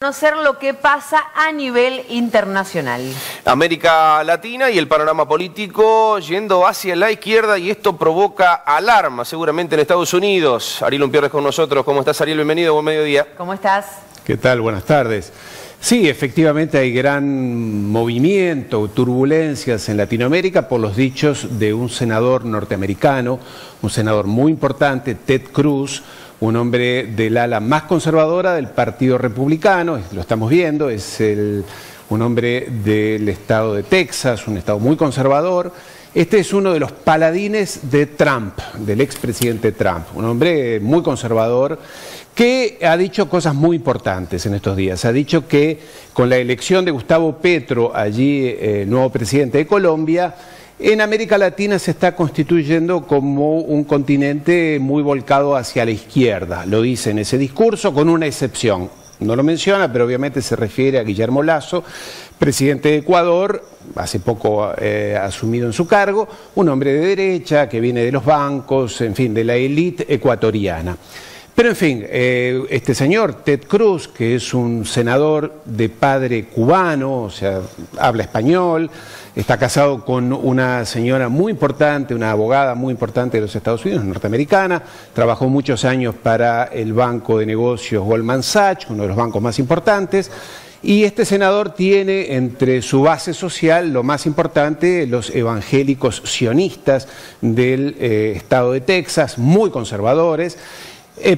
Conocer lo que pasa a nivel internacional. América Latina y el panorama político yendo hacia la izquierda, y esto provoca alarma seguramente en Estados Unidos. Ariel Umpierres con nosotros. ¿Cómo estás, Ariel? Bienvenido, buen mediodía. ¿Cómo estás? ¿Qué tal? Buenas tardes. Sí, efectivamente hay gran movimiento, turbulencias en Latinoamérica por los dichos de un senador norteamericano, un senador muy importante, Ted Cruz, un hombre del ala más conservadora del Partido Republicano, lo estamos viendo, es un hombre del estado de Texas, un estado muy conservador. Este es uno de los paladines de Trump, del expresidente Trump, un hombre muy conservador que ha dicho cosas muy importantes en estos días. Ha dicho que con la elección de Gustavo Petro, allí nuevo presidente de Colombia, en América Latina se está constituyendo como un continente muy volcado hacia la izquierda. Lo dice en ese discurso, con una excepción. No lo menciona, pero obviamente se refiere a Guillermo Lasso, presidente de Ecuador, hace poco asumido en su cargo, un hombre de derecha que viene de los bancos, en fin, de la élite ecuatoriana. Pero en fin, este señor, Ted Cruz, que es un senador de padre cubano, o sea, habla español, está casado con una señora muy importante, una abogada muy importante de los Estados Unidos, norteamericana, trabajó muchos años para el banco de negocios Goldman Sachs, uno de los bancos más importantes, y este senador tiene entre su base social lo más importante, los evangélicos sionistas del estado de Texas, muy conservadores.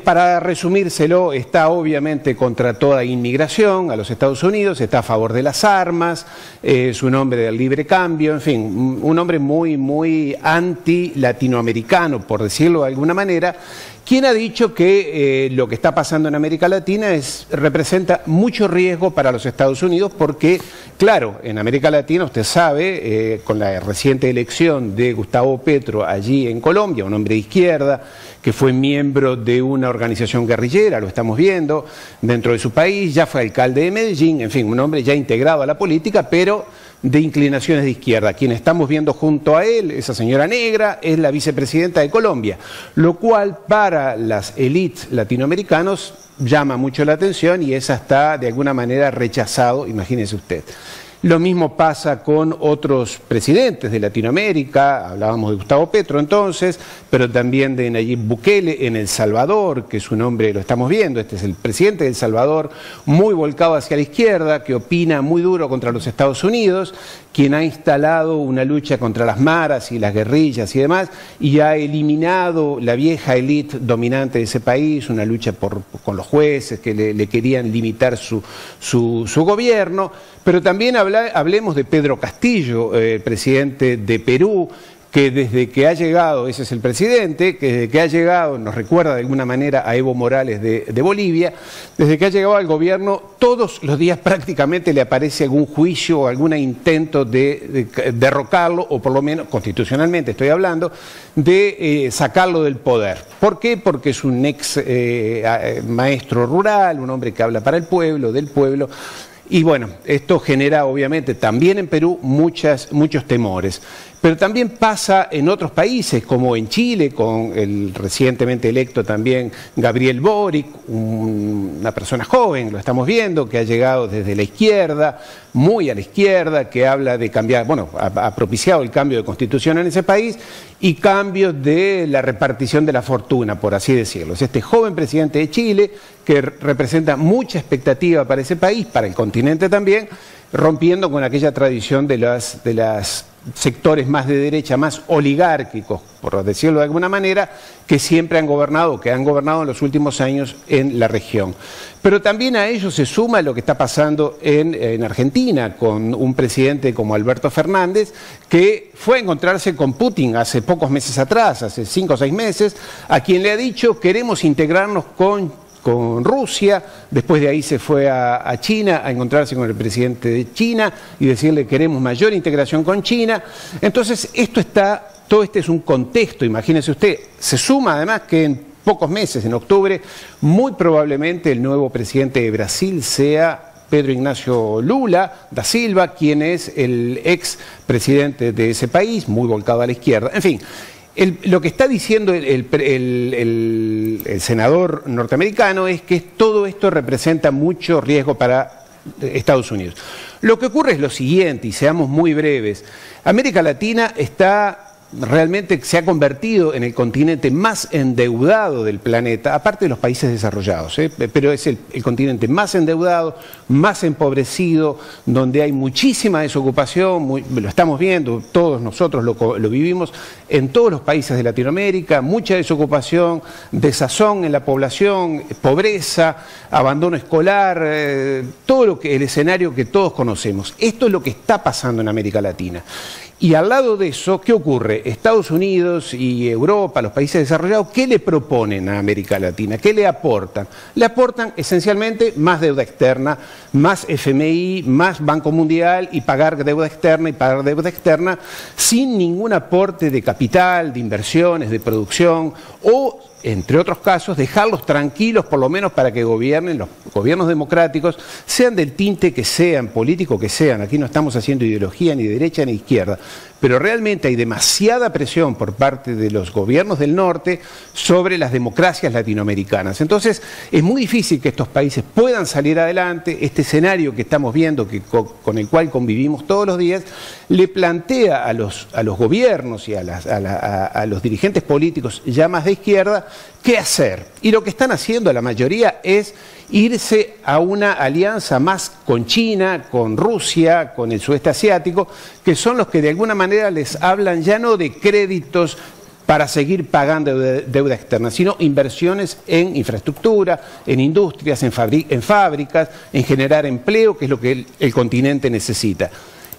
Para resumírselo, está obviamente contra toda inmigración a los Estados Unidos, está a favor de las armas, es un hombre del libre cambio, en fin, un hombre muy anti-latinoamericano, por decirlo de alguna manera, quien ha dicho que lo que está pasando en América Latina representa mucho riesgo para los Estados Unidos porque, claro, en América Latina, usted sabe, con la reciente elección de Gustavo Petro allí en Colombia, un hombre de izquierda que fue miembro de una organización guerrillera, lo estamos viendo, dentro de su país, ya fue alcalde de Medellín, en fin, un hombre ya integrado a la política, pero de inclinaciones de izquierda. Quien estamos viendo junto a él, esa señora negra, es la vicepresidenta de Colombia, lo cual para las élites latinoamericanos llama mucho la atención y esa está de alguna manera rechazado, imagínese usted. Lo mismo pasa con otros presidentes de Latinoamérica, hablábamos de Gustavo Petro entonces, pero también de Nayib Bukele en El Salvador, que es un hombre, lo estamos viendo, este es el presidente de El Salvador, muy volcado hacia la izquierda, que opina muy duro contra los Estados Unidos, quien ha instalado una lucha contra las maras y las guerrillas y demás, y ha eliminado la vieja élite dominante de ese país, una lucha con los jueces que le querían limitar su gobierno. Pero también hablemos de Pedro Castillo, presidente de Perú, que desde que ha llegado, ese es el presidente, que desde que ha llegado, nos recuerda de alguna manera a Evo Morales de Bolivia, desde que ha llegado al gobierno, todos los días prácticamente le aparece algún juicio o algún intento de derrocarlo, o por lo menos, constitucionalmente estoy hablando, de sacarlo del poder. ¿Por qué? Porque es un ex maestro rural, un hombre que habla para el pueblo, del pueblo. Y bueno, esto genera obviamente también en Perú muchos temores. Pero también pasa en otros países, como en Chile, con el recientemente electo también Gabriel Boric, una persona joven, lo estamos viendo, que ha llegado desde la izquierda, muy a la izquierda, que habla de cambiar, bueno, ha propiciado el cambio de constitución en ese país y cambios de la repartición de la fortuna, por así decirlo. Es este joven presidente de Chile que representa mucha expectativa para ese país, para el continente también, rompiendo con aquella tradición de las sectores más de derecha, más oligárquicos, por decirlo de alguna manera, que siempre han gobernado, que han gobernado en los últimos años en la región. Pero también a ello se suma lo que está pasando en Argentina, con un presidente como Alberto Fernández, que fue a encontrarse con Putin hace pocos meses atrás, hace 5 o 6 meses, a quien le ha dicho queremos integrarnos con Rusia, después de ahí se fue a China a encontrarse con el presidente de China y decirle queremos mayor integración con China. Entonces todo este es un contexto, imagínese usted, se suma además que en pocos meses, en octubre, muy probablemente el nuevo presidente de Brasil sea Pedro Ignacio Lula da Silva, quien es el ex presidente de ese país, muy volcado a la izquierda. En fin, Lo que está diciendo el senador norteamericano es que todo esto representa mucho riesgo para Estados Unidos. Lo que ocurre es lo siguiente, y seamos muy breves. América Latina realmente se ha convertido en el continente más endeudado del planeta, aparte de los países desarrollados, pero es el continente más endeudado, más empobrecido, donde hay muchísima desocupación, lo estamos viendo, todos nosotros lo vivimos en todos los países de Latinoamérica, mucha desocupación, desazón en la población, pobreza, abandono escolar, todo el escenario que todos conocemos. Esto es lo que está pasando en América Latina. Y al lado de eso, ¿qué ocurre? Estados Unidos y Europa, los países desarrollados, ¿qué le proponen a América Latina? ¿Qué le aportan? Le aportan esencialmente más deuda externa, más FMI, más Banco Mundial y pagar deuda externa sin ningún aporte de capital, de inversiones, de producción o, entre otros casos, dejarlos tranquilos por lo menos para que gobiernen, los gobiernos democráticos, sean del tinte que sean, político que sean. Aquí no estamos haciendo ideología ni de derecha ni de izquierda, pero realmente hay demasiada presión por parte de los gobiernos del norte sobre las democracias latinoamericanas. Entonces, es muy difícil que estos países puedan salir adelante. Este escenario que estamos viendo, con el cual convivimos todos los días, le plantea a los gobiernos y a los dirigentes políticos ya más de izquierda qué hacer. Y lo que están haciendo la mayoría es irse a una alianza más con China, con Rusia, con el sudeste asiático, que son los que de alguna manera les hablan ya no de créditos para seguir pagando deuda externa, sino inversiones en infraestructura, en industrias, en fábricas, en generar empleo, que es lo que el continente necesita.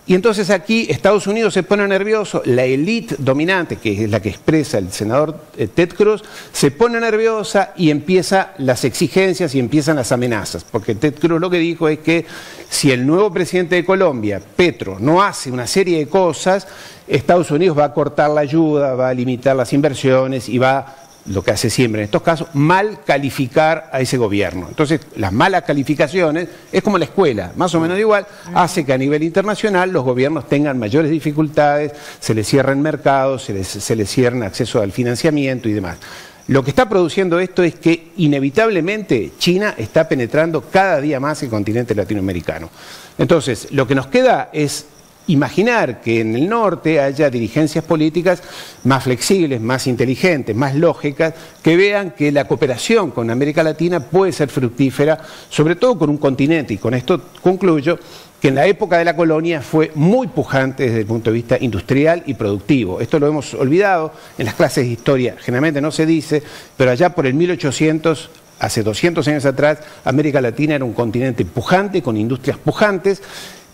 Y entonces aquí Estados Unidos se pone nervioso, la élite dominante, que es la que expresa el senador Ted Cruz, se pone nerviosa y empiezan las exigencias y empiezan las amenazas, porque Ted Cruz lo que dijo es que si el nuevo presidente de Colombia, Petro, no hace una serie de cosas, Estados Unidos va a cortar la ayuda, va a limitar las inversiones y va, lo que hace siempre en estos casos, mal calificar a ese gobierno. Entonces, las malas calificaciones es como la escuela, más o menos igual, hace que a nivel internacional los gobiernos tengan mayores dificultades, se les cierran mercados, se les cierran acceso al financiamiento y demás. Lo que está produciendo esto es que inevitablemente China está penetrando cada día más el continente latinoamericano. Entonces, lo que nos queda es imaginar que en el norte haya dirigencias políticas más flexibles, más inteligentes, más lógicas, que vean que la cooperación con América Latina puede ser fructífera, sobre todo con un continente, y con esto concluyo, que en la época de la colonia fue muy pujante desde el punto de vista industrial y productivo. Esto lo hemos olvidado en las clases de historia, generalmente no se dice, pero allá por el 1800, hace 200 años atrás, América Latina era un continente pujante, con industrias pujantes,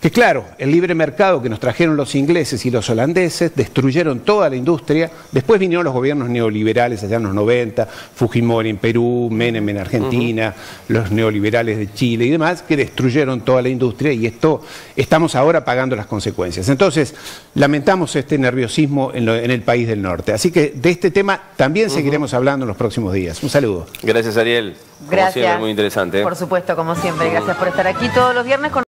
que claro, el libre mercado que nos trajeron los ingleses y los holandeses destruyeron toda la industria. Después vinieron los gobiernos neoliberales allá en los 90, Fujimori en Perú, Menem en Argentina, los neoliberales de Chile y demás, que destruyeron toda la industria y esto estamos ahora pagando las consecuencias. Entonces, lamentamos este nerviosismo en el país del norte. Así que de este tema también seguiremos hablando en los próximos días. Un saludo. Gracias, Ariel. Como Gracias. siempre, muy interesante. Por supuesto, como siempre. Gracias por estar aquí todos los viernes con